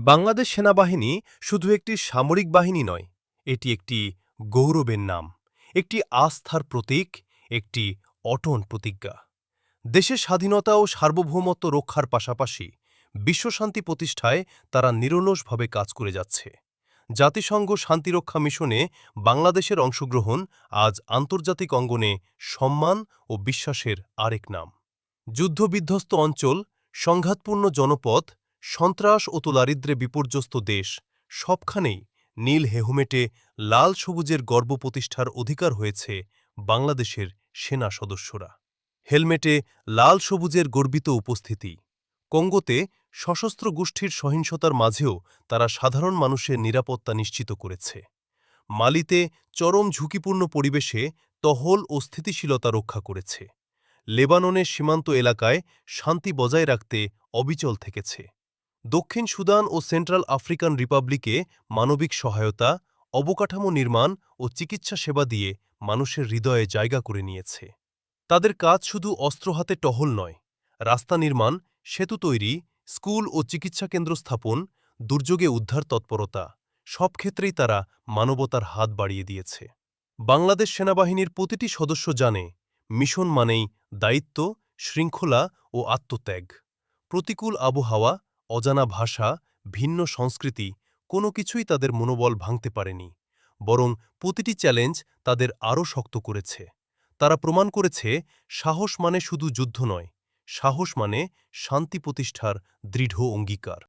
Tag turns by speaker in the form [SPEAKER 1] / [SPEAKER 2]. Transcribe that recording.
[SPEAKER 1] বাংলাদেশ সেনাবাহিনী শুধু একটি সামরিক বাহিনী নয়, এটি একটি গৌরবের নাম, একটি আস্থার প্রতীক, একটি অটল প্রতিজ্ঞা। দেশের স্বাধীনতা ও সার্বভৌমত্ব রক্ষার পাশাপাশি বিশ্বশান্তি প্রতিষ্ঠায় তারা নিরলসভাবে কাজ করে যাচ্ছে। জাতিসংঘ শান্তিরক্ষা মিশনে বাংলাদেশের অংশগ্রহণ আজ আন্তর্জাতিক অঙ্গনে সম্মান ও বিশ্বাসের আরেক নাম। যুদ্ধবিধ্বস্ত অঞ্চল, সংঘাতপূর্ণ জনপদ, সন্ত্রাস ও দারিদ্র্যে বিপর্যস্ত দেশ, সবখানেই নীল হেলমেটে লাল সবুজের গর্ব প্রতিষ্ঠার অধিকার হয়েছে বাংলাদেশের সেনা সদস্যরা। হেলমেটে লাল সবুজের গর্বিত উপস্থিতি। কঙ্গোতে সশস্ত্র গোষ্ঠীর সহিংসতার মাঝেও তারা সাধারণ মানুষের নিরাপত্তা নিশ্চিত করেছে। মালিতে চরম ঝুঁকিপূর্ণ পরিবেশে টহল ও স্থিতিশীলতা রক্ষা করেছে। লেবাননের সীমান্ত এলাকায় শান্তি বজায় রাখতে অবিচল থেকেছে। দক্ষিণ সুদান ও সেন্ট্রাল আফ্রিকান রিপাবলিকে মানবিক সহায়তা, অবকাঠামো নির্মাণ ও চিকিৎসা সেবা দিয়ে মানুষের হৃদয়ে জায়গা করে নিয়েছে। তাদের কাজ শুধু অস্ত্র হাতে টহল নয়, রাস্তা নির্মাণ, সেতু তৈরি, স্কুল ও চিকিৎসা কেন্দ্র স্থাপন, দুর্যোগে উদ্ধার তৎপরতা, সব ক্ষেত্রেই তারা মানবতার হাত বাড়িয়ে দিয়েছে। বাংলাদেশ সেনাবাহিনীর প্রতিটি সদস্য জানে, মিশন মানেই দায়িত্ব, শৃঙ্খলা ও আত্মত্যাগ। প্রতিকূল আবহাওয়া, অজানা ভাষা, ভিন্ন সংস্কৃতি কোনো কিছুই তাদের মনোবল ভাঙতে পারেনি, বরং প্রতিটি চ্যালেঞ্জ তাদের আরও শক্ত করেছে। তারা প্রমাণ করেছে, সাহস মানে শুধু যুদ্ধ নয়, সাহস মানে শান্তি প্রতিষ্ঠার দৃঢ় অঙ্গীকার।